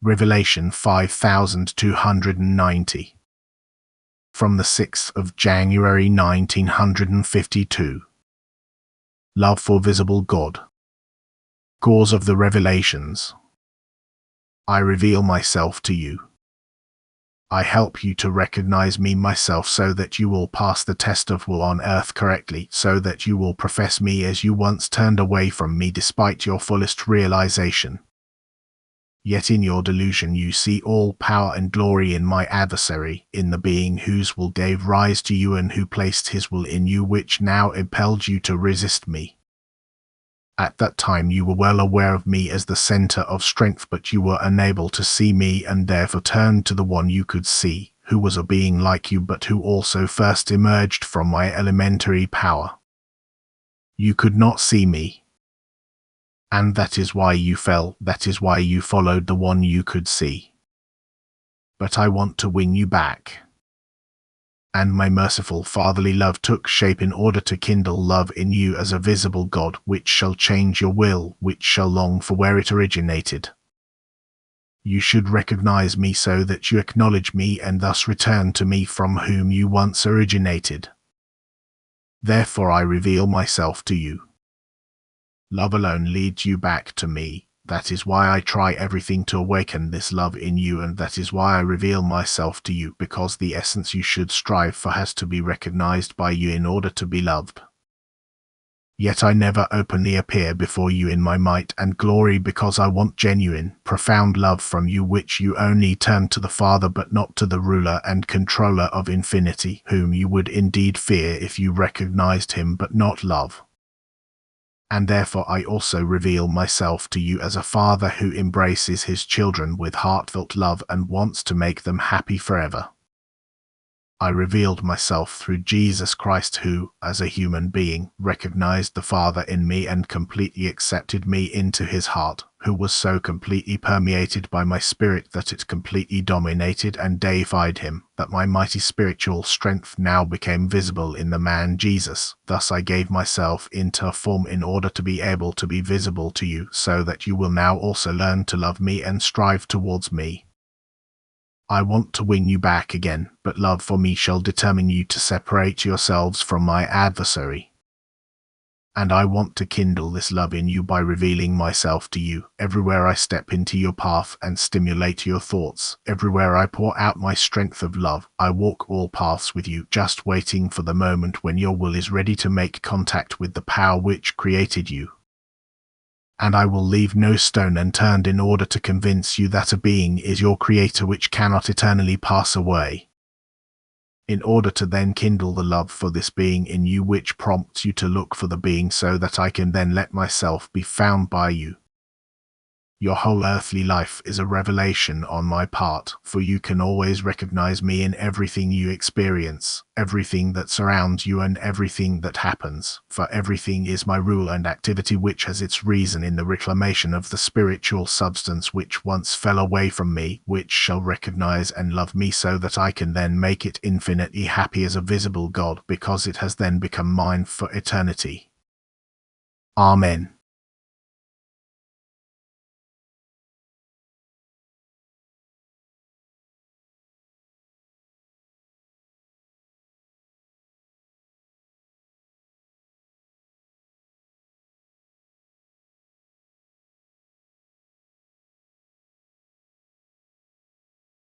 Revelation 5290. From the 6th of January 1952. Love for visible God. Cause of the Revelations. I reveal myself to you. I help you to recognize me myself so that you will pass the test of will on earth correctly, so that you will profess me as you once turned away from me despite your fullest realization. Yet in your delusion you see all power and glory in my adversary, in the being whose will gave rise to you and who placed his will in you, which now impelled you to resist me. At that time you were well aware of me as the center of strength, but you were unable to see me and therefore turned to the one you could see, who was a being like you but who also first emerged from my elementary power. You could not see me. And that is why you fell, that is why you followed the one you could see. But I want to win you back. And my merciful fatherly love took shape in order to kindle love in you as a visible God, which shall change your will, which shall long for where it originated. You should recognize me so that you acknowledge me and thus return to me from whom you once originated. Therefore I reveal myself to you. Love alone leads you back to me. That is why I try everything to awaken this love in you, and that is why I reveal myself to you, because the essence you should strive for has to be recognized by you in order to be loved. Yet I never openly appear before you in my might and glory, because I want genuine, profound love from you, which you only turn to the Father but not to the ruler and controller of infinity, whom you would indeed fear if you recognized him but not love. And therefore I also reveal myself to you as a father who embraces his children with heartfelt love and wants to make them happy forever. I revealed myself through Jesus Christ, who, as a human being, recognized the Father in me and completely accepted me into his heart, who was so completely permeated by my spirit that it completely dominated and deified him, that my mighty spiritual strength now became visible in the man Jesus. Thus I gave myself into a form in order to be able to be visible to you, so that you will now also learn to love me and strive towards me. I want to win you back again, but love for me shall determine you to separate yourselves from my adversary. And I want to kindle this love in you by revealing myself to you. Everywhere I step into your path and stimulate your thoughts, everywhere I pour out my strength of love, I walk all paths with you, just waiting for the moment when your will is ready to make contact with the power which created you. And I will leave no stone unturned in order to convince you that a being is your creator which cannot eternally pass away. In order to then kindle the love for this being in you which prompts you to look for the being, so that I can then let myself be found by you. Your whole earthly life is a revelation on my part, for you can always recognize me in everything you experience, everything that surrounds you and everything that happens, for everything is my rule and activity which has its reason in the reclamation of the spiritual substance which once fell away from me, which shall recognize and love me so that I can then make it infinitely happy as a visible God, because it has then become mine for eternity. Amen.